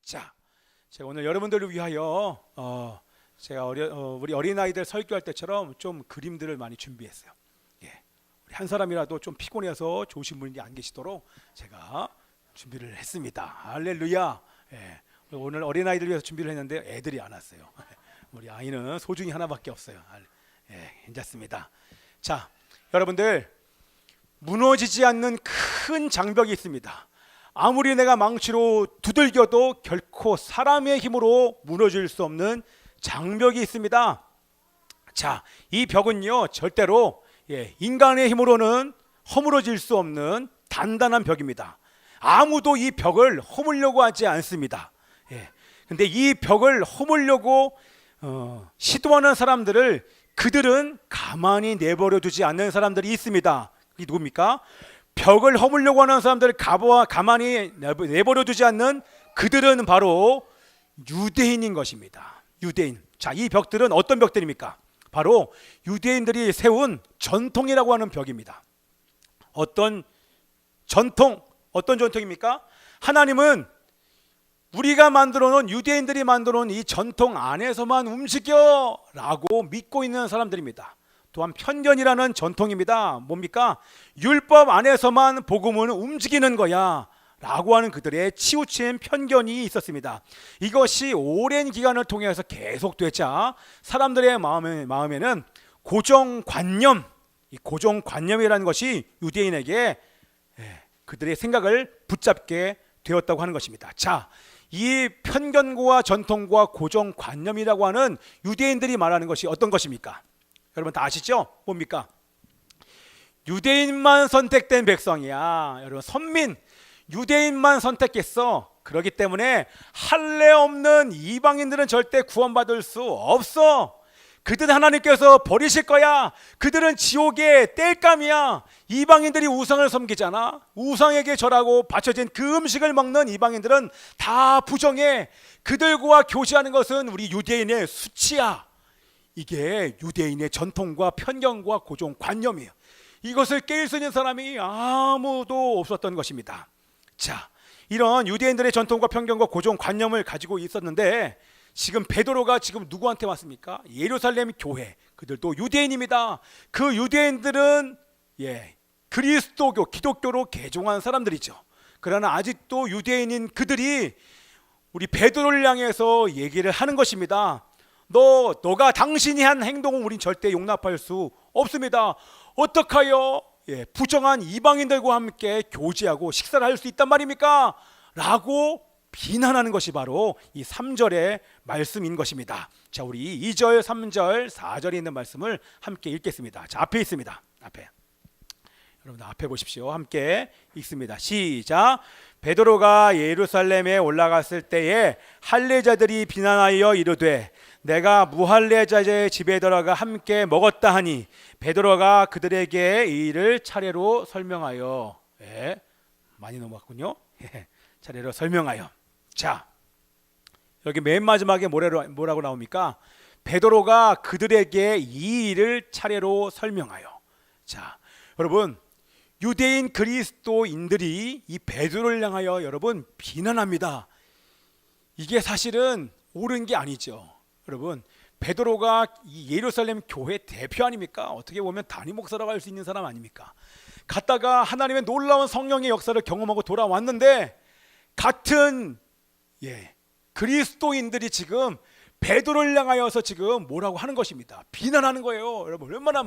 자, 제가 오늘 여러분들을 위하여 제가 우리 어린아이들 설교할 때처럼 좀 그림들을 많이 준비했어요. 예, 우리 한 사람이라도 좀 피곤해서 좋으신 분이 안 계시도록 제가 준비를 했습니다. 할렐루야. 예, 오늘 어린아이들 위해서 준비를 했는데 애들이 안 왔어요. 우리 아이는 소중히 하나밖에 없어요. 예, 괜찮습니다. 자, 여러분들, 무너지지 않는 큰 장벽이 있습니다. 아무리 내가 망치로 두들겨도 결코 사람의 힘으로 무너질 수 없는 장벽이 있습니다. 자, 이 벽은요 절대로 인간의 힘으로는 허물어질 수 없는 단단한 벽입니다. 아무도 이 벽을 허물려고 하지 않습니다. 근데 이 벽을 허물려고 시도하는 사람들을 그들은 가만히 내버려 두지 않는 사람들이 있습니다. 그게 누굽니까? 벽을 허물려고 하는 사람들을 가만히 내버려 두지 않는 그들은 바로 유대인인 것입니다. 유대인. 자, 이 벽들은 어떤 벽들입니까? 바로 유대인들이 세운 전통이라고 하는 벽입니다. 어떤 전통입니까? 하나님은 우리가 만들어 놓은, 유대인들이 만들어 놓은 이 전통 안에서만 움직여 라고 믿고 있는 사람들입니다. 또한 편견이라는 전통입니다. 뭡니까? 율법 안에서만 복음은 움직이는 거야 라고 하는 그들의 치우친 편견이 있었습니다. 이것이 오랜 기간을 통해서 계속되자 사람들의 마음에는 고정관념, 이 고정관념이라는 것이 유대인에게 그들의 생각을 붙잡게 되었다고 하는 것입니다. 자, 이 편견과 전통과 고정관념이라고 하는 유대인들이 말하는 것이 어떤 것입니까? 여러분 다 아시죠? 뭡니까? 유대인만 선택된 백성이야. 여러분, 선민, 유대인만 선택했어. 그렇기 때문에 할례 없는 이방인들은 절대 구원받을 수 없어. 그들은 하나님께서 버리실 거야. 그들은 지옥의 땔감이야. 이방인들이 우상을 섬기잖아. 우상에게 절하고 바쳐진 그 음식을 먹는 이방인들은 다 부정해. 그들과 교제하는 것은 우리 유대인의 수치야. 이게 유대인의 전통과 편견과 고정관념이에요. 이것을 깰 수 있는 사람이 아무도 없었던 것입니다. 자, 이런 유대인들의 전통과 편견과 고정관념을 가지고 있었는데 지금 베드로가 지금 누구한테 왔습니까? 예루살렘 교회, 그들도 유대인입니다. 그 유대인들은 그리스도교, 기독교로 개종한 사람들이죠. 그러나 아직도 유대인인 그들이 우리 베드로를 향해서 얘기를 하는 것입니다. 너가 당신이 한 행동은 우린 절대 용납할 수 없습니다. 어떡하여 부정한 이방인들과 함께 교제하고 식사를 할 수 있단 말입니까? 라고 비난하는 것이 바로 이 3절의 말씀인 것입니다. 자, 우리 2절, 3절, 4절에 있는 말씀을 함께 읽겠습니다. 자, 앞에 있습니다. 여러분들 앞에 보십시오. 함께 읽습니다. 시작. 베드로가 예루살렘에 올라갔을 때에 할례자들이 비난하여 이르되 내가 무할례자의 집에 들어가 함께 먹었다 하니 베드로가 그들에게 이 일을 차례로 설명하여 많이 넘어갔군요. 차례로 설명하여. 자, 여기 맨 마지막에 뭐라고 나옵니까? 베드로가 그들에게 이 일을 차례로 설명하여. 자, 여러분, 유대인 그리스도인들이 이 베드로를 향하여 여러분 비난합니다. 이게 사실은 옳은 게 아니죠. 여러분, 베드로가 이 예루살렘 교회 대표 아닙니까? 어떻게 보면 담임 목사라고 할 수 있는 사람 아닙니까? 갔다가 하나님의 놀라운 성령의 역사를 경험하고 돌아왔는데 같은 그리스도인들이 지금 베드로를 향하여서 지금 뭐라고 하는 것입니다. 비난하는 거예요. 여러분, 얼마나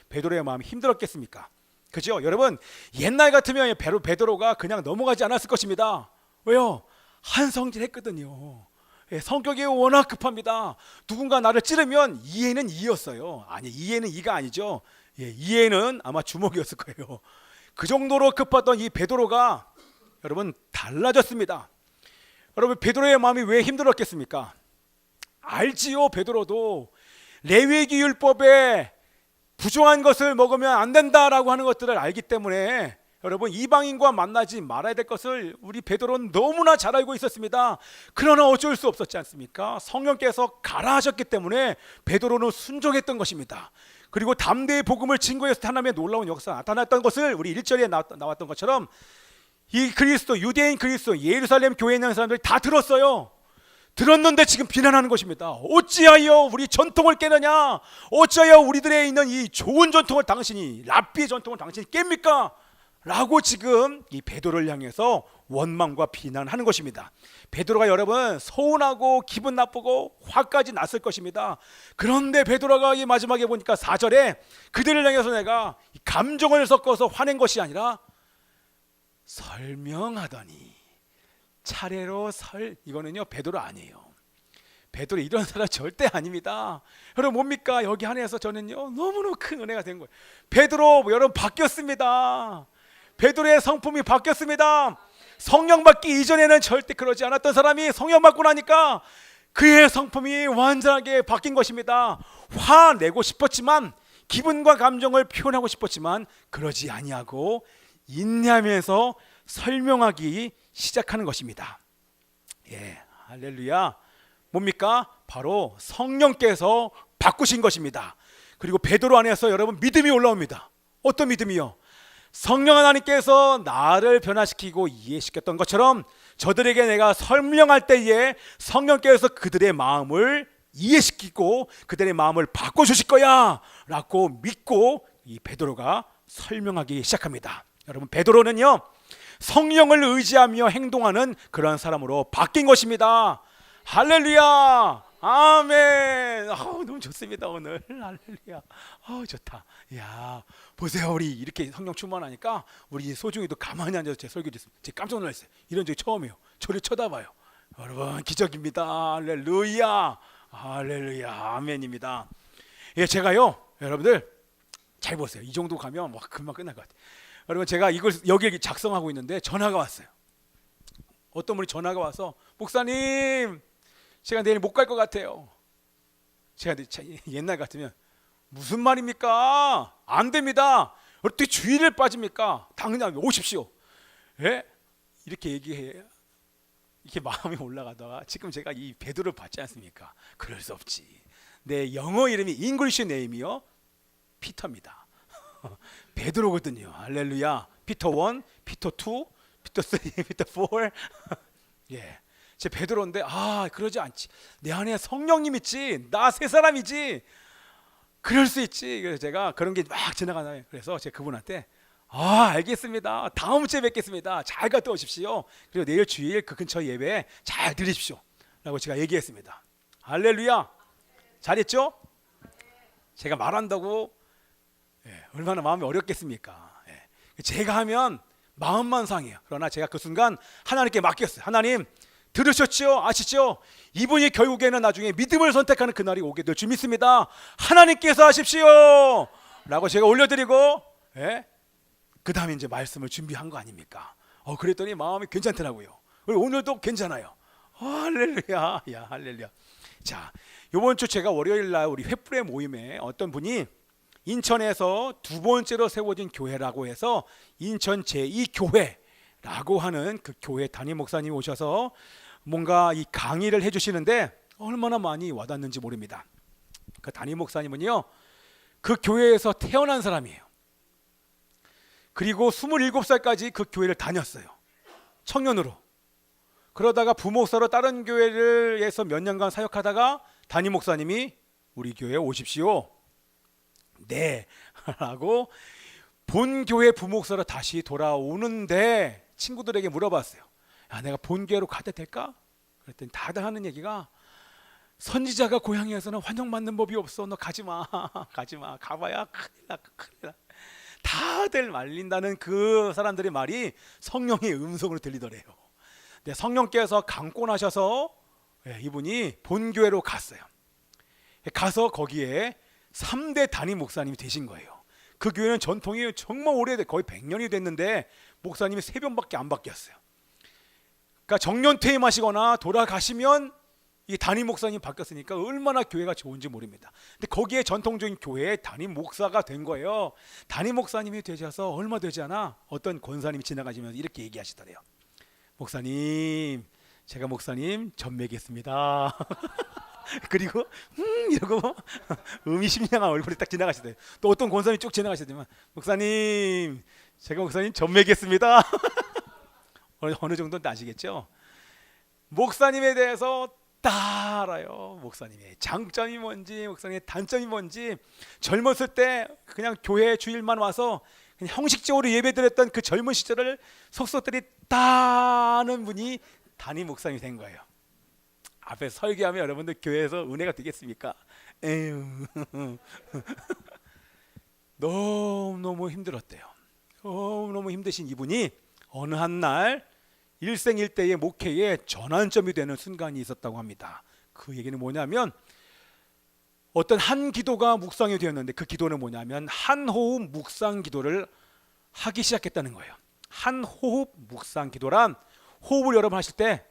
베드로의 마음이 힘들었겠습니까? 그죠? 여러분, 옛날 같으면 베드로가 그냥 넘어가지 않았을 것입니다. 왜요? 한성질 했거든요. 성격이 워낙 급합니다. 누군가 나를 찌르면 이에는 이였어요. 아니, 이에는 이가 아니죠. 이에는 아마 주먹이었을 거예요. 그 정도로 급했던 이 베드로가 여러분 달라졌습니다. 여러분, 베드로의 마음이 왜 힘들었겠습니까? 알지요. 베드로도 레위기 율법에 부정한 것을 먹으면 안 된다라고 하는 것들을 알기 때문에 여러분, 이방인과 만나지 말아야 될 것을 우리 베드로는 너무나 잘 알고 있었습니다. 그러나 어쩔 수 없었지 않습니까? 성령께서 가라 하셨기 때문에 베드로는 순종했던 것입니다. 그리고 담대히 복음을 증거해서 하나님의 놀라운 역사가 나타났던 것을 우리 1절에 나왔던 것처럼 이 그리스도, 유대인 그리스도, 예루살렘 교회에 있는 사람들이 다 들었어요. 들었는데 지금 비난하는 것입니다. 어찌하여 우리 전통을 깨느냐? 어찌하여 우리들에 있는 이 좋은 전통을 당신이, 랍비의 전통을 당신이 깹니까? 라고 지금 이 베드로를 향해서 원망과 비난하는 것입니다. 베드로가 여러분 서운하고 기분 나쁘고 화까지 났을 것입니다. 그런데 베드로가 이 마지막에 보니까 4절에 그들을 향해서 내가 감정을 섞어서 화낸 것이 아니라 설명하더니, 차례로 이거는요 베드로 아니에요. 베드로 이런 사람 절대 아닙니다. 여러분 뭡니까? 여기 안에서 저는요 너무너무 큰 은혜가 된 거예요. 베드로 여러분 바뀌었습니다. 베드로의 성품이 바뀌었습니다. 성령 받기 이전에는 절대 그러지 않았던 사람이 성령 받고 나니까 그의 성품이 완전하게 바뀐 것입니다. 화내고 싶었지만, 기분과 감정을 표현하고 싶었지만 그러지 아니하고 인내하면서 설명하기 시작하는 것입니다. 예, 할렐루야. 뭡니까? 바로 성령께서 바꾸신 것입니다. 그리고 베드로 안에서 여러분 믿음이 올라옵니다. 어떤 믿음이요? 성령 하나님께서 나를 변화시키고 이해시켰던 것처럼 저들에게 내가 설명할 때에 성령께서 그들의 마음을 이해시키고 그들의 마음을 바꿔주실 거야 라고 믿고 이 베드로가 설명하기 시작합니다. 여러분 베드로는요 성령을 의지하며 행동하는 그런 사람으로 바뀐 것입니다. 할렐루야. 아멘. 너무 좋습니다 오늘. 할렐루야. 좋다. 야 보세요, 우리 이렇게 성령 충만하니까 우리 소중이도 가만히 앉아서 제 설교 듣습니다. 제가 깜짝 놀랐어요. 이런 적이 처음이에요. 저를 쳐다봐요. 여러분 기적입니다. 할렐루야. 할렐루야. 아멘입니다. 예, 제가요 여러분들 잘 보세요. 이 정도 가면 와 금방 끝날 것 같아요. 여러분 제가 이걸 여기에 작성하고 있는데 전화가 왔어요. 어떤 분이 전화가 와서 목사님 제가 내일 못 갈 것 같아요. 제가 옛날 같으면 무슨 말입니까? 안 됩니다. 어떻게 주일을 빠집니까? 당연히 오십시오. 예? 이렇게 얘기해. 이렇게 마음이 올라가다가 지금 제가 이 베드로를 받지 않습니까? 그럴 수 없지. 내 영어 이름이 잉글리시 네임이요 피터입니다. 베드로거든요. 할렐루야. 피터 1, 피터 2, 피터 3, 피터 4. 예. 제 베드로인데 그러지 않지. 내 안에 성령님 있지. 나 새 사람이지. 그럴 수 있지. 그래서 제가 그런 게 막 지나가나요. 그래서 제가 그분한테 알겠습니다. 다음 주에 뵙겠습니다. 잘 갔다 오십시오. 그리고 내일 주일 그 근처 예배 잘 드리십시오. 라고 제가 얘기했습니다. 할렐루야. 잘했죠? 제가 말한다고 얼마나 마음이 어렵겠습니까? 제가 하면 마음만 상해요. 그러나 제가 그 순간 하나님께 맡겼어요. 하나님 들으셨죠? 아시죠? 이분이 결국에는 나중에 믿음을 선택하는 그날이 오게 될 줄 믿습니다. 하나님께서 하십시오 라고 제가 올려드리고 그 다음에 이제 말씀을 준비한 거 아닙니까? 그랬더니 마음이 괜찮더라고요. 오늘도 괜찮아요. 할렐루야. 야 할렐루야. 자, 이번 주 제가 월요일 날 우리 횃불의 모임에 어떤 분이 인천에서 두 번째로 세워진 교회라고 해서 인천 제2교회라고 하는 그 교회 담임 목사님이 오셔서 뭔가 이 강의를 해주시는데 얼마나 많이 와닿는지 모릅니다. 그 담임 목사님은요 그 교회에서 태어난 사람이에요. 그리고 27살까지 그 교회를 다녔어요. 청년으로. 그러다가 부목사로 다른 교회에서 몇 년간 사역하다가 담임 목사님이 우리 교회에 오십시오. 네 라고 본 교회 부목사로 다시 돌아오는데 친구들에게 물어봤어요. 야, 내가 본 교회로 가도 될까? 그랬더니 다들 하는 얘기가 선지자가 고향에서는 환영받는 법이 없어. 너 가지마. 가지마. 가봐야 큰일 나. 다들 말린다는 그 사람들의 말이 성령의 음성으로 들리더래요. 근데 성령께서 강권하셔서 이분이 본교회로 갔어요. 가서 거기에 3대 담임 목사님이 되신 거예요. 그 교회는 전통이 정말 오래돼 거의 100년이 됐는데 목사님이 3번밖에 안 바뀌었어요. 그러니까 정년 퇴임하시거나 돌아가시면 이 담임 목사님 바뀌었으니까 얼마나 교회가 좋은지 모릅니다. 근데 거기에 전통적인 교회의 담임 목사가 된 거예요. 담임 목사님이 되셔서 얼마 되지 않아 어떤 권사님이 지나가시면서 이렇게 얘기하시더래요. 목사님, 제가 목사님 전매겠습니다. 그리고 이러고 의미심장한 얼굴이 딱 지나가시더래요. 또 어떤 권사님이 쭉 지나가시더니만 목사님, 제가 목사님 전매겠습니다. 어느 정도는 아시겠죠? 목사님에 대해서 다 알아요. 목사님의 장점이 뭔지, 목사님의 단점이 뭔지. 젊었을 때 그냥 교회 주일만 와서 그냥 형식적으로 예배드렸던 그 젊은 시절을 속속들이 다 아는 분이 담임 목사님이 된 거예요. 앞에서 설교하면 여러분들 교회에서 은혜가 되겠습니까? 에휴. 너무너무 힘들었대요. 너무너무 힘드신 이분이 어느 한날 일생일대의 목회에 전환점이 되는 순간이 있었다고 합니다. 그 얘기는 뭐냐면 어떤 한 기도가 묵상이 되었는데 그 기도는 뭐냐면 한 호흡 묵상 기도를 하기 시작했다는 거예요. 한 호흡 묵상 기도란 호흡을 여러분 하실 때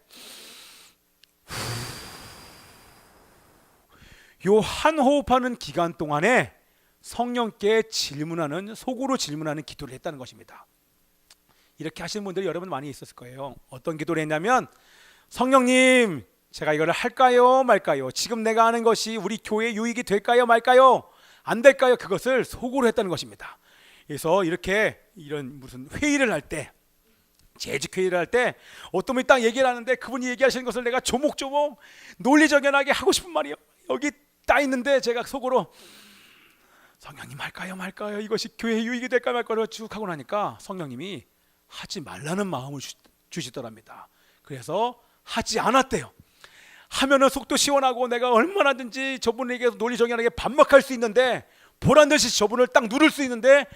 요 한 호흡하는 기간 동안에 성령께 질문하는, 속으로 질문하는 기도를 했다는 것입니다. 이렇게 하시는 분들이 여러분 많이 있었을 거예요. 어떤 기도를 했냐면 성령님, 제가 이거를 할까요 말까요? 지금 내가 하는 것이 우리 교회 유익이 될까요 말까요? 안 될까요? 그것을 속으로 했다는 것입니다. 그래서 이렇게 이런 무슨 회의를 할 때, 재직 회의를 할 때 어떤 분이 딱 얘기를 하는데 그분이 얘기하시는 것을 내가 조목조목 논리정연하게 하고 싶은 말이에요. 여기 딱 있는데 제가 속으로 성령님 할까요 말까요? 이것이 교회 유익이 될까 말까요? 쭉 하고 나니까 성령님이 하지 말라는 마음을 주시더랍니다. 그래서 하지 않았대요. 하면은 속도 시원하고 내가 얼마나든지 저분에게 논리정연하게 반박할 수 있는데, 보란듯이 저분을 딱 누를 수 있는데,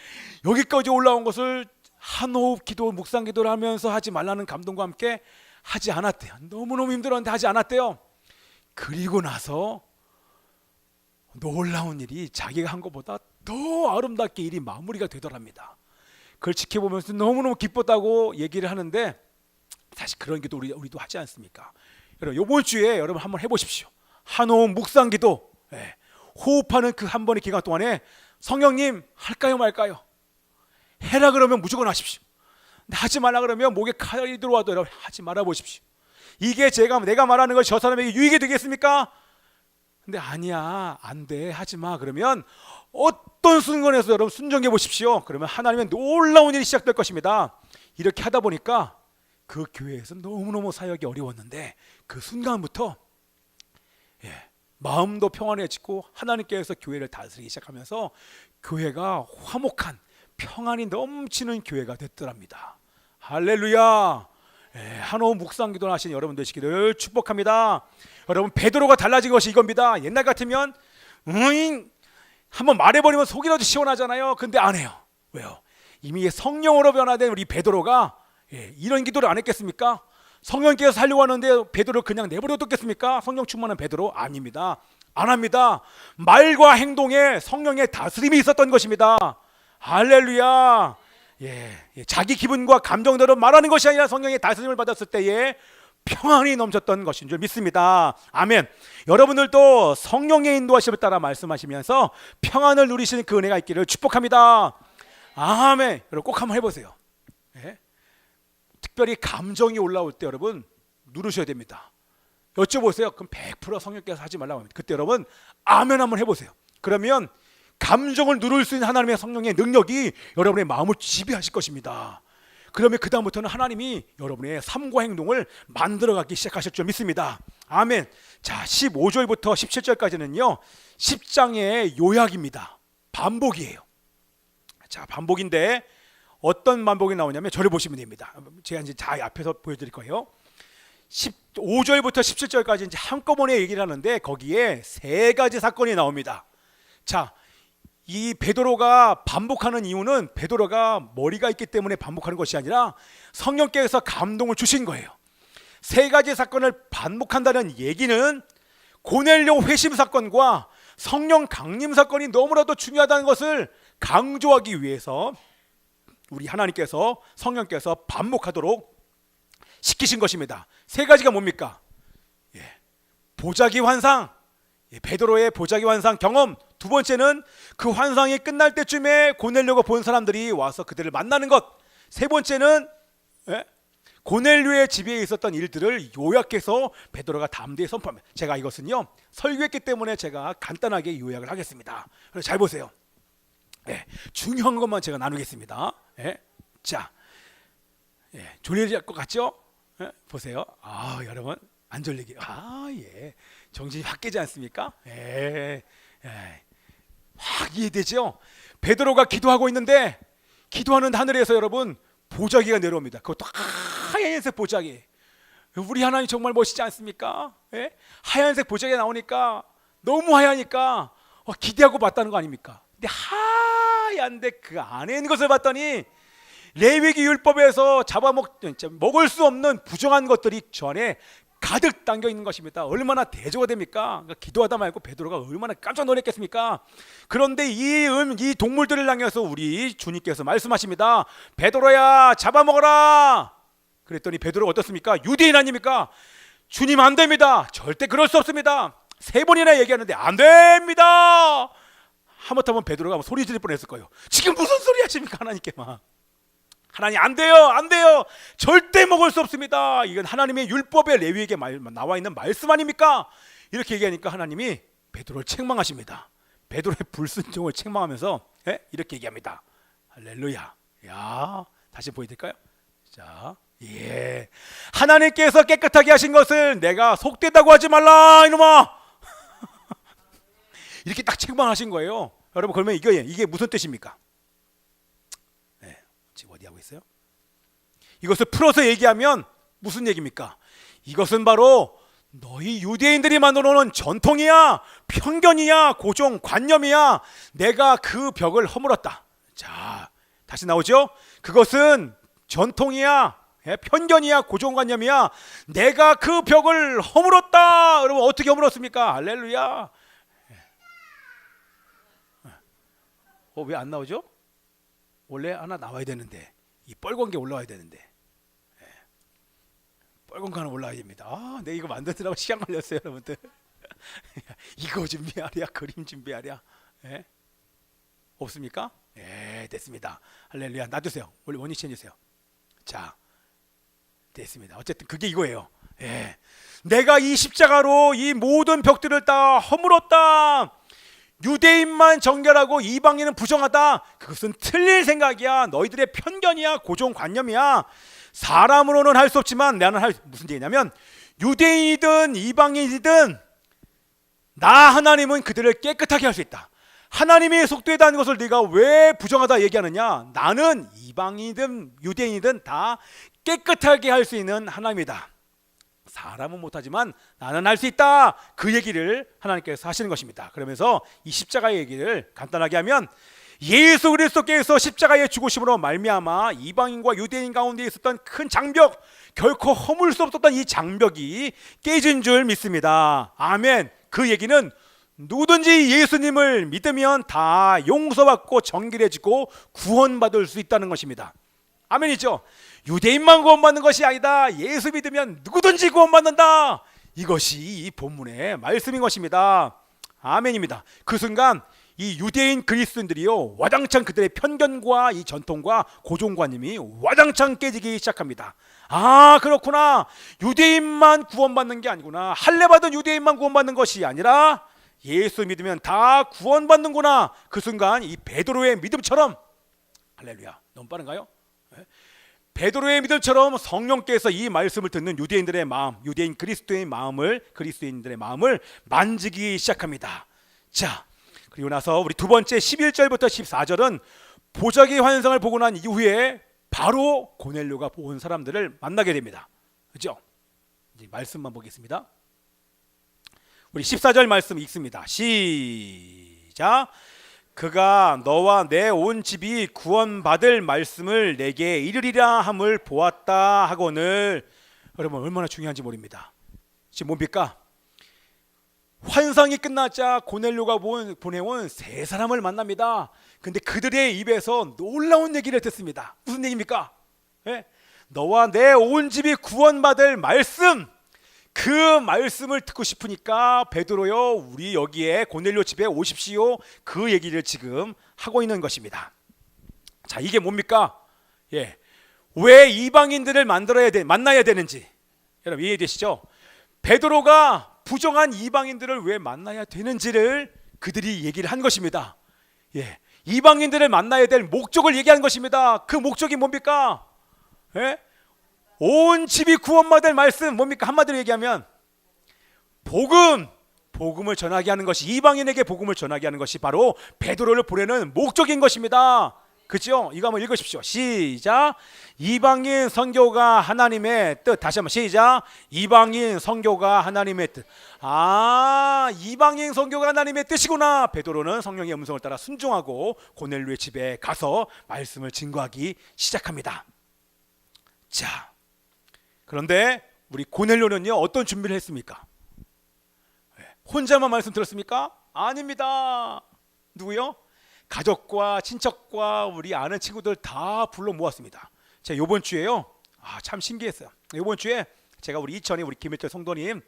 여기까지 올라온 것을 한 호흡 기도, 묵상 기도를 하면서 하지 말라는 감동과 함께 하지 않았대요. 너무너무 힘들었는데 하지 않았대요. 그리고 나서 놀라운 일이 자기가 한 것보다 더 아름답게 일이 마무리가 되더랍니다. 그걸 지켜보면서 너무너무 기뻤다고 얘기를 하는데, 사실 그런 기도 우리도 하지 않습니까? 여러분 이번 주에 여러분 한번 해보십시오. 한 호흡 묵상 기도, 호흡하는 그 한 번의 기간 동안에 성령님 할까요 말까요? 해라 그러면 무조건 하십시오. 하지 말라 그러면 목에 칼이 들어와도 여러분 하지 말아 보십시오. 이게 내가 말하는 것이 저 사람에게 유익이 되겠습니까? 근데 아니야, 안 돼, 하지 마 그러면 어떤 순간에서 여러분 순종해 보십시오. 그러면 하나님의 놀라운 일이 시작될 것입니다. 이렇게 하다 보니까 그 교회에서 너무너무 사역이 어려웠는데 그 순간부터 마음도 평안해지고 하나님께서 교회를 다스리기 시작하면서 교회가 화목한, 평안이 넘치는 교회가 됐더랍니다. 할렐루야. 한 호흡 묵상 기도 하신 여러분 되시기를 축복합니다. 여러분 베드로가 달라진 것이 이겁니다. 옛날 같으면 한번 말해버리면 속이라도 시원하잖아요. 근데 안 해요. 왜요? 이미 성령으로 변화된 우리 베드로가 이런 기도를 안 했겠습니까? 성령께서 살려고 하는데 베드로 그냥 내버려뒀겠습니까? 성령 충만한 베드로 아닙니다. 안 합니다. 말과 행동에 성령의 다스림이 있었던 것입니다. 할렐루야. 자기 기분과 감정대로 말하는 것이 아니라 성령의 다스림을 받았을 때에 평안이 넘쳤던 것인 줄 믿습니다. 아멘. 여러분들도 성령의 인도하심을 따라 말씀하시면서 평안을 누리시는 그 은혜가 있기를 축복합니다. 아멘. 여러분 꼭 한번 해보세요. 특별히 감정이 올라올 때 여러분 누르셔야 됩니다. 여쭤보세요. 그럼 100% 성령께서 하지 말라고 합니다. 그때 여러분 아멘 한번 해보세요. 그러면 감정을 누를 수 있는 하나님의 성령의 능력이 여러분의 마음을 지배하실 것입니다. 그러면 그 다음부터는 하나님이 여러분의 삶과 행동을 만들어가기 시작하실 줄 믿습니다. 아멘. 자, 15절부터 17절까지는요 10장의 요약입니다. 반복이에요. 자, 반복인데 어떤 반복이 나오냐면 저를 보시면 됩니다. 제가 이제 다 앞에서 보여드릴 거예요. 15절부터 17절까지 이제 한꺼번에 얘기를 하는데 거기에 세 가지 사건이 나옵니다. 자, 이 베드로가 반복하는 이유는 베드로가 머리가 있기 때문에 반복하는 것이 아니라 성령께서 감동을 주신 거예요. 세 가지 사건을 반복한다는 얘기는 고넬료 회심 사건과 성령 강림 사건이 너무나도 중요하다는 것을 강조하기 위해서 우리 하나님께서 성령께서 반복하도록 시키신 것입니다. 세 가지가 뭡니까? 보자기 환상, 베드로의 보자기 환상 경험. 두 번째는 그 환상이 끝날 때쯤에 고넬료가 본 사람들이 와서 그들을 만나는 것. 세 번째는 고넬료의 집에 있었던 일들을 요약해서 베드로가 담대히 선포합니다. 제가 이것은요 설교했기 때문에 제가 간단하게 요약을 하겠습니다. 그래서 잘 보세요. 중요한 것만 제가 나누겠습니다. 자, 예, 졸릴 것 같죠? 예, 보세요. 여러분 안 졸리게. 예, 정신이 확 깨지 않습니까? 확 이해되죠? 베드로가 기도하고 있는데 기도하는 하늘에서 여러분 보자기가 내려옵니다. 그것도 하얀색 보자기. 우리 하나님 정말 멋있지 않습니까? 예? 하얀색 보자기가 나오니까 너무 하얘니까 기대하고 봤다는 거 아닙니까? 근데 하얀데 그 안에 있는 것을 봤더니 레위기 율법에서 먹을 수 없는 부정한 것들이 저 안에 가득 담겨 있는 것입니다. 얼마나 대조가 됩니까? 그러니까 기도하다 말고 베드로가 얼마나 깜짝 놀랐겠습니까? 그런데 이 동물들을 향해서 우리 주님께서 말씀하십니다. 베드로야, 잡아먹어라. 그랬더니 베드로가 어떻습니까? 유대인 아닙니까? 주님 안 됩니다. 절대 그럴 수 없습니다. 3번이나 얘기하는데 안 됩니다. 하마터면 베드로가 소리 지를 뻔했을 거예요. 지금 무슨 소리 하십니까? 하나님께 막. 하나님 안 돼요, 안 돼요. 절대 먹을 수 없습니다. 이건 하나님의 율법에 레위에게 나와 있는 말씀 아닙니까? 이렇게 얘기하니까 하나님이 베드로를 책망하십니다. 베드로의 불순종을 책망하면서 이렇게 얘기합니다. 할렐루야. 야, 다시 보여드릴까요? 자, 예, 하나님께서 깨끗하게 하신 것을 내가 속되다고 하지 말라 이놈아. 이렇게 딱 책망하신 거예요. 여러분 그러면 이게 무슨 뜻입니까? 지금 어디 하고 있어요? 이것을 풀어서 얘기하면 무슨 얘기입니까? 이것은 바로 너희 유대인들이 만들어 놓은 전통이야, 편견이야, 고정관념이야. 내가 그 벽을 허물었다. 자, 다시 나오죠? 그것은 전통이야, 편견이야, 고정관념이야. 내가 그 벽을 허물었다. 여러분 어떻게 허물었습니까? 할렐루야. 왜 안 나오죠? 원래 하나 나와야 되는데 이 빨간 게 올라와야 되는데 빨간 거 하나 올라와야 됩니다. 내가 이거 만드느라고 시간 걸렸어요, 여러분들. 이거 준비하랴, 그림 준비하랴. 없습니까? 됐습니다. 할렐루야. 놔두세요. 원래 원위치 해주세요. 자, 됐습니다. 어쨌든 그게 이거예요. 내가 이 십자가로 이 모든 벽들을 다 허물었다. 유대인만 정결하고 이방인은 부정하다. 그것은 틀린 생각이야. 너희들의 편견이야, 고정관념이야. 사람으로는 할 수 없지만 나는 무슨 얘기냐면 유대인이든 이방인이든 나 하나님은 그들을 깨끗하게 할 수 있다. 하나님이 속되다는 것을 네가 왜 부정하다 얘기하느냐? 나는 이방인이든 유대인이든 다 깨끗하게 할 수 있는 하나님이다. 사람은 못하지만 나는 할 수 있다. 그 얘기를 하나님께서 하시는 것입니다. 그러면서 이 십자가의 얘기를 간단하게 하면 예수 그리스도께서 십자가의 죽으심으로 말미암아 이방인과 유대인 가운데 있었던 큰 장벽, 결코 허물 수 없었던 이 장벽이 깨진 줄 믿습니다. 아멘. 그 얘기는 누구든지 예수님을 믿으면 다 용서받고 정결해지고 구원받을 수 있다는 것입니다. 아멘이죠. 유대인만 구원받는 것이 아니다. 예수 믿으면 누구든지 구원받는다. 이것이 이 본문의 말씀인 것입니다. 아멘입니다. 그 순간 이 유대인 그리스도인들이요 와장창 그들의 편견과 이 전통과 고정관념이 와장창 깨지기 시작합니다. 그렇구나. 유대인만 구원받는 게 아니구나. 할례받은 유대인만 구원받는 것이 아니라 예수 믿으면 다 구원받는구나. 그 순간 이 베드로의 믿음처럼, 할렐루야, 너무 빠른가요? 베드로의 믿음처럼 성령께서 이 말씀을 듣는 유대인들의 마음, 유대인 그리스도인들의 마음을 만지기 시작합니다. 자, 그리고 나서 우리 두 번째 11절부터 14절은 보자기 환상을 보고 난 이후에 바로 고넬료가 본 사람들을 만나게 됩니다. 그렇죠? 이제 말씀만 보겠습니다. 우리 14절 말씀 읽습니다. 시작. 그가 너와 내 온 집이 구원받을 말씀을 내게 이르리라 함을 보았다 하거늘. 여러분 얼마나 중요한지 모릅니다. 지금 뭡니까? 환상이 끝나자 고넬료가 보내온 세 사람을 만납니다. 근데 그들의 입에서 놀라운 얘기를 듣습니다. 무슨 얘기입니까? 너와 내 온 집이 구원받을 말씀. 그 말씀을 듣고 싶으니까 베드로요, 우리 여기에 고넬료 집에 오십시오. 그 얘기를 지금 하고 있는 것입니다. 자, 이게 뭡니까? 왜 이방인들을 만나야 되는지 여러분 이해되시죠? 베드로가 부정한 이방인들을 왜 만나야 되는지를 그들이 얘기를 한 것입니다. 이방인들을 만나야 될 목적을 얘기한 것입니다. 그 목적이 뭡니까? 온 집이 구원받을 말씀 뭡니까? 한마디로 얘기하면 복음을 전하게 하는 것이, 이방인에게 복음을 전하게 하는 것이 바로 베드로를 보내는 목적인 것입니다. 그렇죠? 이거 한번 읽으십시오. 시작. 이방인 선교가 하나님의 뜻. 다시 한번 시작. 이방인 선교가 하나님의 뜻. 아, 이방인 선교가 하나님의 뜻이구나. 베드로는 성령의 음성을 따라 순종하고 고넬료의 집에 가서 말씀을 증거하기 시작합니다. 자, 그런데 우리 고넬료는요, 어떤 준비를 했습니까? 혼자만 말씀 들었습니까? 아닙니다. 누구요? 가족과 친척과 우리 아는 친구들 다 불러 모았습니다. 제가 요번 주에요, 참 신기했어요. 요번 주에 제가 우리 이천에 우리 김일철 성도님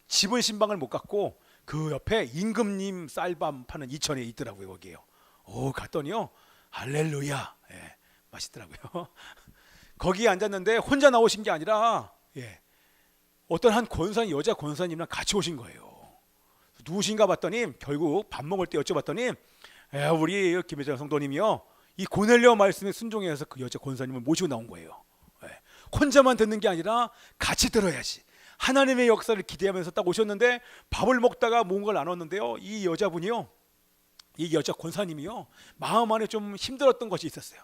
집은 신방을 못 갔고 그 옆에 임금님 쌀밥 파는 이천에 있더라고요. 거기에요. 갔더니요, 할렐루야, 맛있더라고요. 거기에 앉았는데 혼자 나오신 게 아니라 어떤 한 권사님, 여자 권사님이랑 같이 오신 거예요. 누구신가 봤더니 결국 밥 먹을 때 여쭤봤더니 우리 김혜정 성도님이요, 이 고넬료 말씀에 순종해서 그 여자 권사님을 모시고 나온 거예요. 혼자만 듣는 게 아니라 같이 들어야지. 하나님의 역사를 기대하면서 딱 오셨는데 밥을 먹다가 뭔가를 나눴는데요, 이 여자분이요, 이 여자 권사님이요, 마음 안에 좀 힘들었던 것이 있었어요.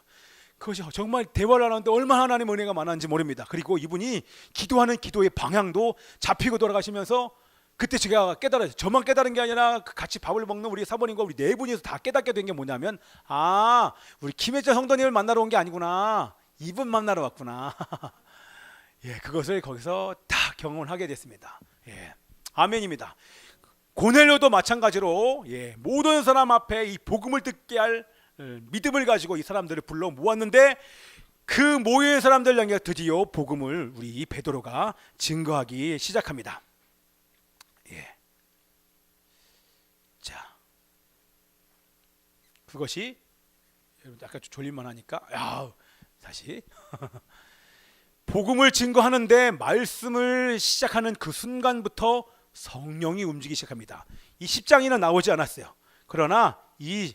그것이 정말 대화를 하는데 얼마나 하나님의 은혜가 많았는지 모릅니다. 그리고 이분이 기도하는 기도의 방향도 잡히고 돌아가시면서 그때 제가 깨달았어요. 저만 깨달은 게 아니라 같이 밥을 먹는 우리 사모님과 우리 네 분이서 다 깨닫게 된 게 뭐냐면, 우리 김혜자 성도님을 만나러 온 게 아니구나, 이분 만나러 왔구나. 그것을 거기서 다 경험을 하게 됐습니다. 아멘입니다. 고넬료도 마찬가지로 모든 사람 앞에 이 복음을 듣게 할 믿음을 가지고 이 사람들을 불러 모았는데, 그 모인 사람들 향해 드디어 복음을 우리 베드로가 증거하기 시작합니다. 자, 그것이 여러분 약간 졸릴만 하니까 다시 복음을 증거하는데 말씀을 시작하는 그 순간부터 성령이 움직이기 시작합니다. 이 10장에는 나오지 않았어요. 그러나 이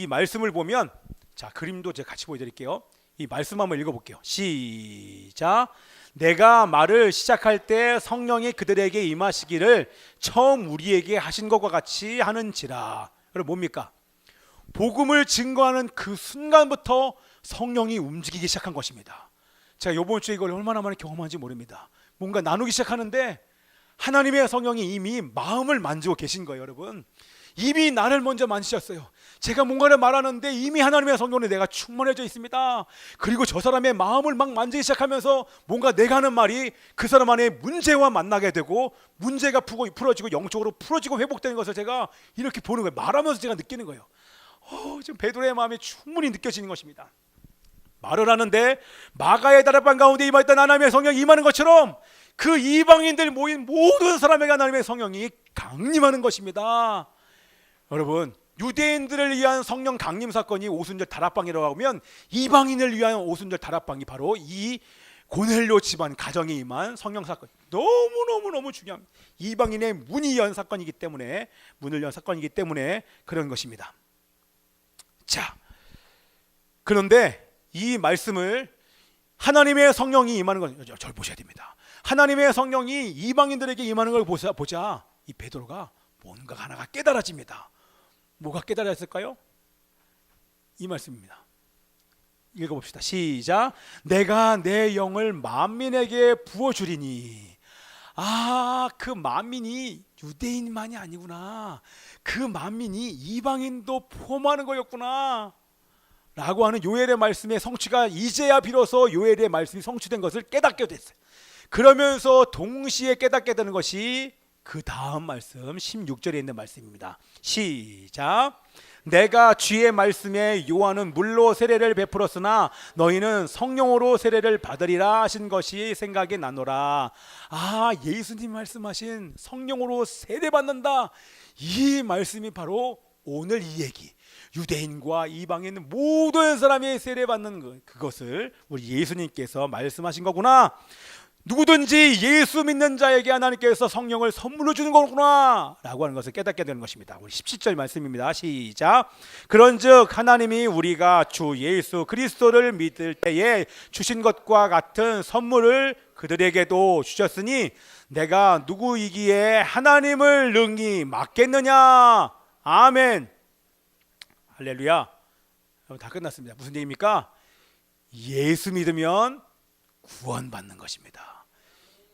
말씀을 보면, 자, 그림도 제가 같이 보여드릴게요. 이 말씀 한번 읽어볼게요. 시작. 내가 말을 시작할 때 성령이 그들에게 임하시기를 처음 우리에게 하신 것과 같이 하는지라. 여러분 뭡니까? 복음을 증거하는 그 순간부터 성령이 움직이기 시작한 것입니다. 제가 이번 주에 이걸 얼마나 많이 경험한지 모릅니다. 뭔가 나누기 시작하는데 하나님의 성령이 이미 마음을 만지고 계신 거예요. 여러분, 이미 나를 먼저 만지셨어요. 제가 뭔가를 말하는데 이미 하나님의 성령에 내가 충만해져 있습니다. 그리고 저 사람의 마음을 막 만지기 시작하면서 뭔가 내가 하는 말이 그 사람 안에 문제와 만나게 되고, 문제가 풀어지고 영적으로 풀어지고 회복되는 것을 제가 이렇게 보는 거예요. 말하면서 제가 느끼는 거예요. 지금 베드로의 마음이 충분히 느껴지는 것입니다. 말을 하는데 마가의 다락방 가운데 임하였던 하나님의 성령이 임하는 것처럼 그 이방인들 모인 모든 사람에게 하나님의 성령이 강림하는 것입니다. 여러분, 유대인들을 위한 성령 강림 사건이 오순절 다락방이라고 하면, 이방인을 위한 오순절 다락방이 바로 이 고넬료 집안 가정에 임한 성령 사건, 너무너무 중요합니다. 이방인의 문을 연 사건이기 때문에 그런 것입니다. 자, 그런데 이 말씀을 하나님의 성령이 임하는 건, 절 보셔야 됩니다. 하나님의 성령이 이방인들에게 임하는 걸 보자 이 베드로가 뭔가 하나가 깨달아집니다. 뭐가 깨달았을까요? 이 말씀입니다. 읽어봅시다. 시작. 내가 내 영을 만민에게 부어주리니. 그 만민이 유대인만이 아니구나, 그 만민이 이방인도 포함하는 거였구나 라고 하는 요엘의 말씀의 성취가 이제야 비로소 요엘의 말씀이 성취된 것을 깨닫게 됐어요. 그러면서 동시에 깨닫게 되는 것이 그 다음 말씀 16절에 있는 말씀입니다. 시작. 내가 주의 말씀에 요한은 물로 세례를 베풀었으나 너희는 성령으로 세례를 받으리라 하신 것이 생각이 나노라. 예수님 말씀하신 성령으로 세례 받는다, 이 말씀이 바로 오늘 이 얘기, 유대인과 이방인 모든 사람이 세례 받는 그것을 우리 예수님께서 말씀하신 거구나. 누구든지 예수 믿는 자에게 하나님께서 성령을 선물로 주는 거구나 라고 하는 것을 깨닫게 되는 것입니다. 우리 17절 말씀입니다. 시작. 그런즉 하나님이 우리가 주 예수 그리스도를 믿을 때에 주신 것과 같은 선물을 그들에게도 주셨으니 내가 누구이기에 하나님을 능히 막겠느냐. 아멘. 할렐루야. 여러분, 다 끝났습니다. 무슨 얘기입니까? 예수 믿으면 구원받는 것입니다.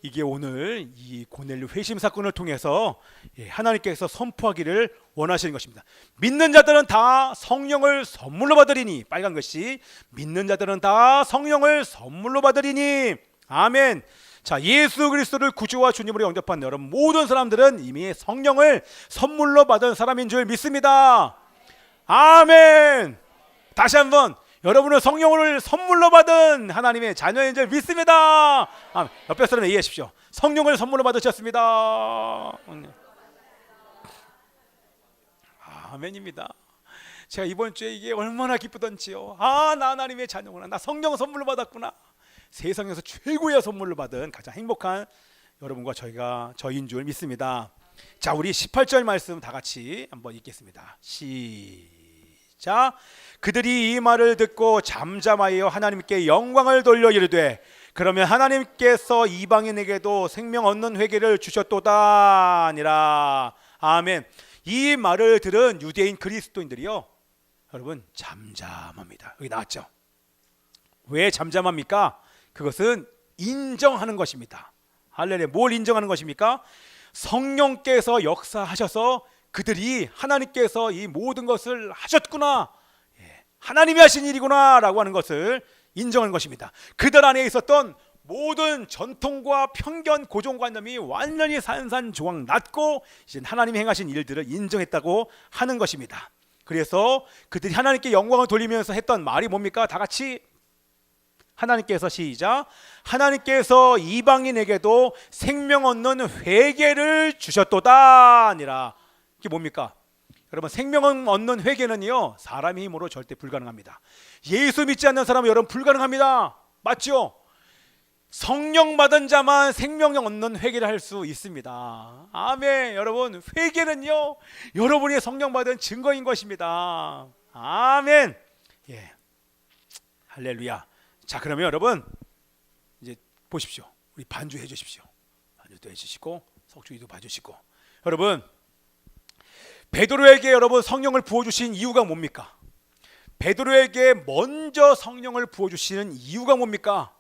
이게 오늘 이 고넬료 회심 사건을 통해서 하나님께서 선포하기를 원하시는 것입니다. 믿는 자들은 다 성령을 선물로 받으리니, 빨간 것이 믿는 자들은 다 성령을 선물로 받으리니. 아멘. 자, 예수 그리스도를 구주와 주님으로 영접한 여러분 모든 사람들은 이미 성령을 선물로 받은 사람인 줄 믿습니다. 아멘. 다시 한번, 여러분은 성령을 선물로 받은 하나님의 자녀인 줄 믿습니다. 아멘. 옆에 사람 얘기하십시오. 성령을 선물로 받으셨습니다. 아멘입니다. 제가 이번 주에 이게 얼마나 기쁘던지요. 나 하나님의 자녀구나. 나 성령 선물로 받았구나. 세상에서 최고의 선물로 받은 가장 행복한 여러분과 저희인 줄 믿습니다. 자, 우리 18절 말씀 다 같이 한번 읽겠습니다. 시작. 그들이 이 말을 듣고 잠잠하여 하나님께 영광을 돌려 이르되 그러면 하나님께서 이방인에게도 생명 얻는 회개를 주셨도다 아니라. 아멘. 이 말을 들은 유대인 그리스도인들이요, 여러분 잠잠합니다. 여기 나왔죠. 왜 잠잠합니까? 그것은 인정하는 것입니다. 할렐루야. 뭘 인정하는 것입니까? 성령께서 역사하셔서 그들이 하나님께서 이 모든 것을 하셨구나, 하나님이 하신 일이구나 라고 하는 것을 인정하는 것입니다. 그들 안에 있었던 모든 전통과 편견, 고정관념이 완전히 산산조각 났고 이제 하나님이 행하신 일들을 인정했다고 하는 것입니다. 그래서 그들이 하나님께 영광을 돌리면서 했던 말이 뭡니까? 다 같이 하나님께서, 시작. 하나님께서 이방인에게도 생명 얻는 회개를 주셨도다 아니라. 이게 뭡니까? 여러분, 생명 얻는 회개는요 사람의 힘으로 절대 불가능합니다. 예수 믿지 않는 사람은 여러분 불가능합니다. 맞죠? 성령 받은 자만 생명 얻는 회개를 할 수 있습니다. 아멘. 여러분, 회개는요 여러분이 성령 받은 증거인 것입니다. 아멘. 예, 할렐루야. 자, 그러면 여러분 이제 보십시오. 우리 반주해 주십시오. 반주도 해주시고 석주기도 봐주시고. 여러분, 베드로에게 여러분 성령을 부어주신 이유가 뭡니까? 베드로에게 먼저 성령을 부어주시는 이유가 뭡니까?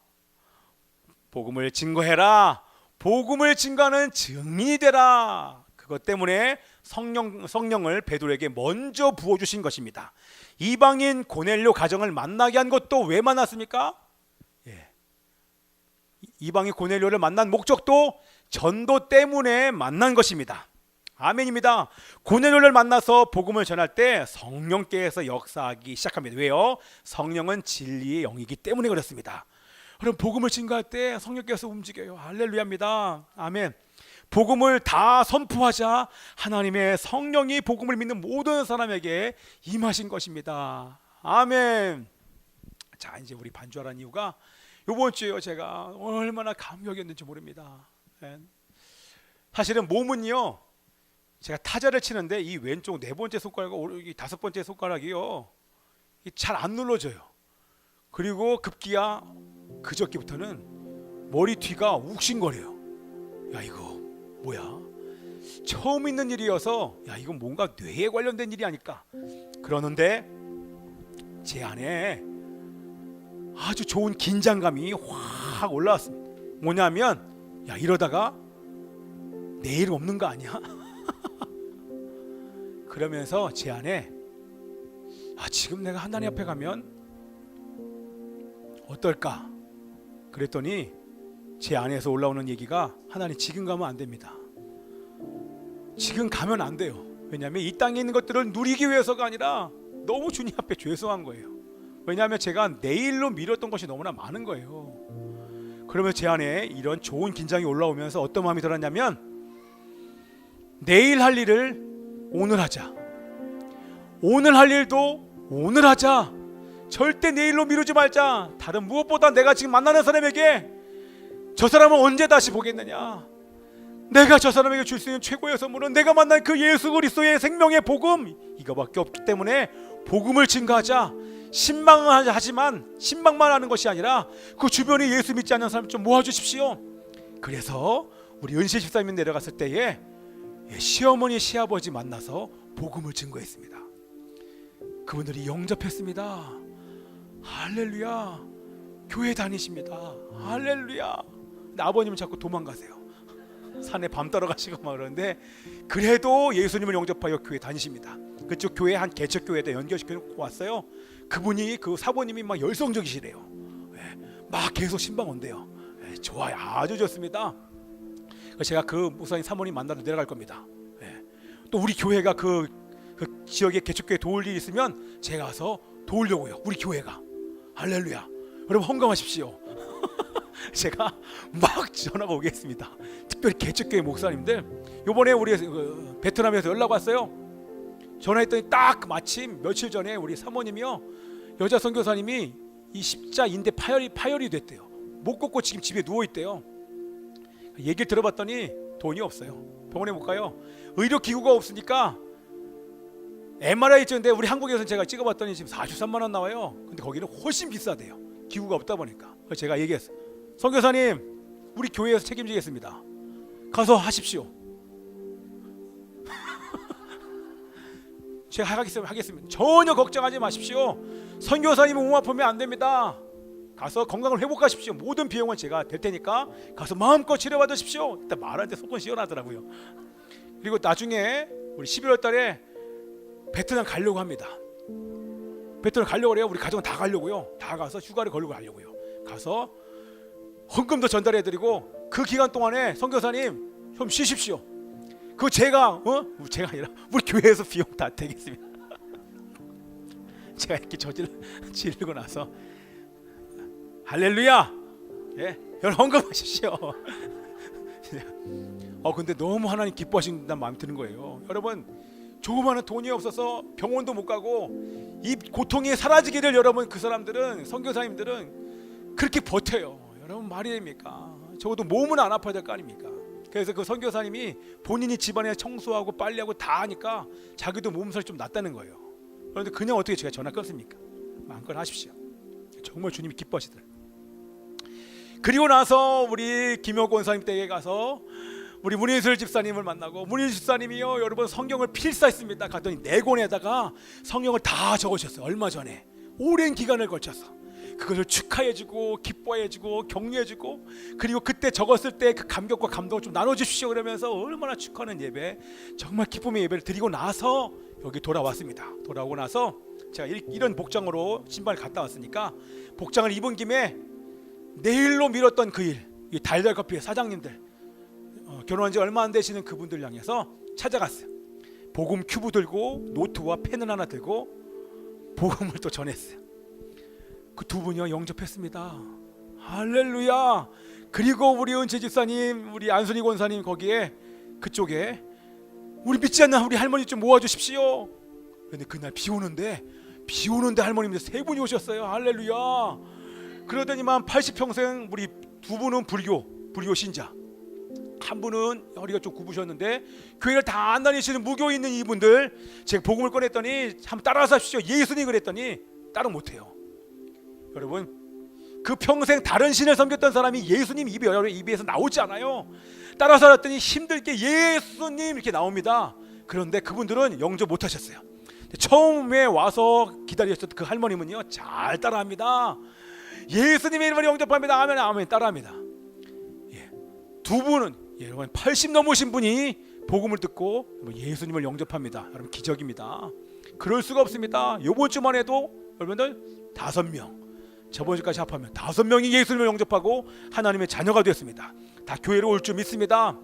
복음을 증거해라. 복음을 증거하는 증인이 되라. 그것 때문에 성령을 베드로에게 먼저 부어주신 것입니다. 이방인 고넬료 가정을 만나게 한 것도 왜 만났습니까? 이방인 고넬료를 만난 목적도 전도 때문에 만난 것입니다. 아멘입니다. 고넬료를 만나서 복음을 전할 때 성령께서 역사하기 시작합니다. 왜요? 성령은 진리의 영이기 때문에 그렇습니다. 그럼 복음을 증거할 때 성령께서 움직여요. 할렐루야입니다. 아멘. 복음을 다 선포하자 하나님의 성령이 복음을 믿는 모든 사람에게 임하신 것입니다. 아멘. 자, 이제 우리 반주하라는 이유가 이번 주에 제가 얼마나 감격이었는지 모릅니다. 사실은 몸은요, 제가 타자를 치는데 이 왼쪽 네 번째 손가락과 이 다섯 번째 손가락이요 잘 안 눌러져요. 그리고 급기야 그저께부터는 머리 뒤가 욱신거려요. 야, 이거 뭐야? 처음 있는 일이어서 야, 이건 뭔가 뇌에 관련된 일이 아닐까? 그러는데 제 안에 아주 좋은 긴장감이 확 올라왔습니다. 뭐냐면, 야, 이러다가 내일 없는 거 아니야? 그러면서 제 안에 지금 내가 하나님 앞에 가면 어떨까? 그랬더니 제 안에서 올라오는 얘기가, 하나님 지금 가면 안 됩니다. 지금 가면 안 돼요. 왜냐하면 이 땅에 있는 것들을 누리기 위해서가 아니라 너무 주님 앞에 죄송한 거예요. 왜냐하면 제가 내일로 미뤘던 것이 너무나 많은 거예요. 그러면 제 안에 이런 좋은 긴장이 올라오면서 어떤 마음이 들었냐면, 내일 할 일을 오늘 하자. 오늘 할 일도 오늘 하자. 절대 내일로 미루지 말자. 다른 무엇보다 내가 지금 만나는 사람에게 저 사람은 언제 다시 보겠느냐? 내가 저 사람에게 줄 수 있는 최고의 선물은 내가 만난 그 예수 그리스도의 생명의 복음, 이거밖에 없기 때문에 복음을 증거하자. 신방은 하지만 신방만 하는 것이 아니라 그 주변에 예수 믿지 않는 사람 좀 모아주십시오. 그래서 우리 은실 집사님이 내려갔을 때에 시어머니 시아버지 만나서 복음을 증거했습니다. 그분들이 영접했습니다. 할렐루야. 교회 다니십니다. 할렐루야. 근데 아버님은 자꾸 도망가세요. 산에 밤 떨어가시고 막 그러는데 그래도 예수님을 영접하여 교회 다니십니다. 그쪽 교회 한 개척교회에다 연결시켜 놓고 왔어요. 그분이 그 사모님이 막 열성적이시래요. 막 계속 신방 온대요. 좋아요. 아주 좋습니다. 제가 그 목사님 사모님 만나러 내려갈 겁니다. 또 우리 교회가 그 지역에 개척교회 도울 일이 있으면 제가 가서 도우려고요. 우리 교회가. 할렐루야. 여러분 헌금하십시오. 제가 막 전화가 오겠습니다. 특별히 개척교회 목사님들, 요번에 우리 베트남에서 연락 왔어요. 전화했더니 딱 마침 며칠 전에 우리 사모님이요, 여자 선교사님이 이 십자 인대 파열이 됐대요. 못 걷고 지금 집에 누워 있대요. 얘기를 들어봤더니 돈이 없어요. 병원에 못 가요. 의료 기구가 없으니까 MRI 찍는데 우리 한국에서 제가 찍어봤더니 지금 43만 원 나와요. 근데 거기는 훨씬 비싸대요. 기구가 없다 보니까. 그래서 제가 얘기했어요. 선교사님, 우리 교회에서 책임지겠습니다. 가서 하십시오. 제가 하겠습니다. 전혀 걱정하지 마십시오. 선교사님은 몸 아프면 안 됩니다. 가서 건강을 회복하십시오. 모든 비용은 제가 댈 테니까 가서 마음껏 치료받으십시오. 일단 말할 때 속은 시원하더라고요. 그리고 나중에 우리 11월 달에 베트남 가려고 합니다. 베트남 가려고 그래요. 우리 가족은 다 가려고요. 다 가서 휴가를 걸고 가려고요. 가서 헌금도 전달해드리고 그 기간 동안에 선교사님 좀 쉬십시오. 그 제가 아니라 우리 교회에서 비용 다 대겠습니다. 제가 이렇게 지르고 나서 할렐루야. 여러분 헌금하십시오. 근데 너무 하나님 기뻐하신다는 마음이 드는 거예요. 여러분, 조그마한 돈이 없어서 병원도 못 가고 이 고통이 사라지기를 여러분, 그 사람들은, 선교사님들은 그렇게 버텨요. 여러분 말이 됩니까? 적어도 몸은 안 아파야 될 거 아닙니까? 그래서 그 선교사님이 본인이 집안에 청소하고 빨래하고 다 하니까 자기도 몸살이 좀 낫다는 거예요. 그런데 그냥 어떻게 제가 전화 끊습니까? 마음껏 하십시오. 정말 주님이 기뻐하시더라고요. 그리고 나서 우리 김혁 권사님 댁에 가서 우리 문인슬 집사님을 만나고, 문인슬 집사님이요, 여러분 성경을 필사했습니다. 갔더니 4권에다가 성경을 다 적으셨어요. 얼마 전에 오랜 기간을 걸쳐서 그것을 축하해주고 기뻐해주고 격려해주고, 그리고 그때 적었을 때 그 감격과 감동을 좀 나눠주십시오 그러면서 얼마나 축하하는 예배, 정말 기쁨의 예배를 드리고 나서 여기 돌아왔습니다. 돌아오고 나서 제가 이런 복장으로 신발을 갔다 왔으니까 복장을 입은 김에 내일로 미뤘던 그 일, 이 달달커피의 사장님들, 결혼한 지 얼마 안 되시는 그분들 향해서 찾아갔어요. 복음 큐브 들고 노트와 펜을 하나 들고 복음을 또 전했어요. 그 두 분이요 영접했습니다. 할렐루야. 그리고 우리 은채 집사님, 우리 안순희 권사님 거기에 그쪽에 우리 믿지 않는 우리 할머니 좀 모아주십시오. 그런데 그날 비 오는데 할머님들 3분이 오셨어요. 할렐루야. 그러더니만 80평생 우리 2분은 불교 신자, 한 분은 허리가 좀 굽으셨는데 교회를 다 안 다니시는 무교 있는 이분들, 제가 복음을 꺼냈더니 한번 따라서 하십시오. 예수님 그랬더니 따로 못해요. 여러분, 그 평생 다른 신을 섬겼던 사람이 예수님 입에서 나오지 않아요. 따라서 했더니 힘들게 예수님 이렇게 나옵니다. 그런데 그분들은 영접 못하셨어요. 처음에 와서 기다리셨던 그 할머님은요 잘 따라합니다. 예수님의 이름으로 영접합니다. 아멘 아멘 따라합니다. 두 분은 여러분 80 넘으신 분이 복음을 듣고 예수님을 영접합니다. 여러분 기적입니다. 그럴 수가 없습니다. 이번 주만 해도 여러분들 5명, 저번 주까지 합하면 5명이 예수님을 영접하고 하나님의 자녀가 되었습니다. 다 교회로 올 줄 믿습니다.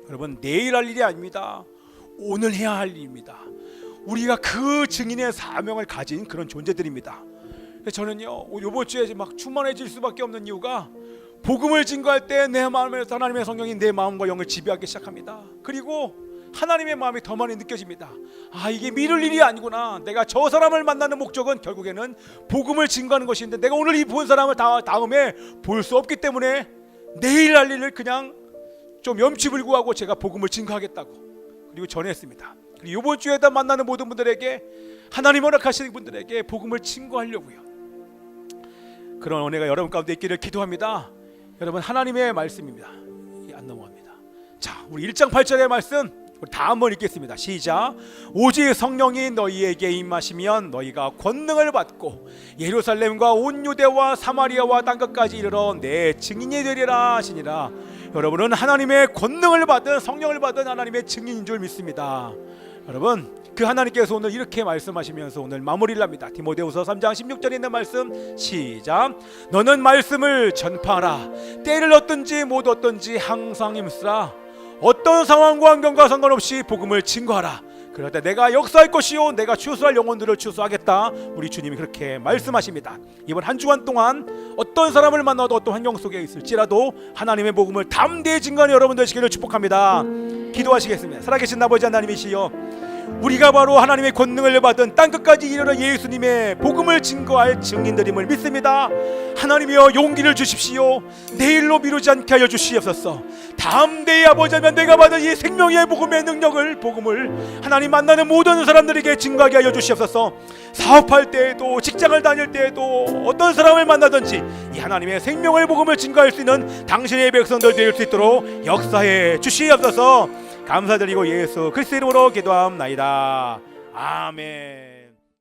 여러분 내일 할 일이 아닙니다. 오늘 해야 할 일입니다. 우리가 그 증인의 사명을 가진 그런 존재들입니다. 저는요 이번 주에 막 충만해질 수밖에 없는 이유가, 복음을 증거할 때 내 마음에 하나님의 성령이 내 마음과 영을 지배하기 시작합니다. 그리고 하나님의 마음이 더 많이 느껴집니다. 아, 이게 미룰 일이 아니구나. 내가 저 사람을 만나는 목적은 결국에는 복음을 증거하는 것인데 내가 오늘 이 본 사람을 다음에 볼 수 없기 때문에 내일 할 일을 그냥 좀 염치불구하고 제가 복음을 증거하겠다고 그리고 전했습니다. 그리고 이번 주에다 만나는 모든 분들에게 하나님 허락하시는 분들에게 복음을 증거하려고요. 그런 은혜가 여러분 가운데 있기를 기도합니다. 여러분 하나님의 말씀입니다. 안 넘어갑니다. 자, 우리 1장 8절의 말씀 우리 다 한번 읽겠습니다. 시작. 오직 성령이 너희에게 임하시면 너희가 권능을 받고 예루살렘과 온 유대와 사마리아와 땅끝까지 이르러 내 증인이 되리라 하시니라. 여러분은 하나님의 권능을 받은 성령을 받은 하나님의 증인인 줄 믿습니다. 여러분 그 하나님께서 오늘 이렇게 말씀하시면서 오늘 마무리를 합니다. 디모데후서 3장 16절에 있는 말씀 시작. 너는 말씀을 전파하라. 때를 얻든지 못 얻든지 항상 힘쓰라. 어떤 상황과 환경과 상관없이 복음을 증거하라. 그럴 때 내가 역사할 것이요 내가 추수할 영혼들을 추수하겠다. 우리 주님이 그렇게 말씀하십니다. 이번 한 주간 동안 어떤 사람을 만나도 어떤 환경 속에 있을지라도 하나님의 복음을 담대히 증거하는 여러분 되시기를 축복합니다. 기도하시겠습니다. 살아계신 아버지 하나님이시여, 우리가 바로 하나님의 권능을 받은 땅끝까지 이르러 예수님의 복음을 증거할 증인들임을 믿습니다. 하나님이여 용기를 주십시오. 내일로 미루지 않게 하여 주시옵소서. 담대히 아버지 하면 내가 받은 이 생명의 복음의 능력을 복음을 하나님 만나는 모든 사람들에게 증거하게 하여 주시옵소서. 사업할 때에도 직장을 다닐 때에도 어떤 사람을 만나든지 이 하나님의 생명의 복음을 증거할 수 있는 당신의 백성들 될 수 있도록 역사해 주시옵소서. 감사드리고 예수 그리스도 이름으로 기도합나이다. 아멘.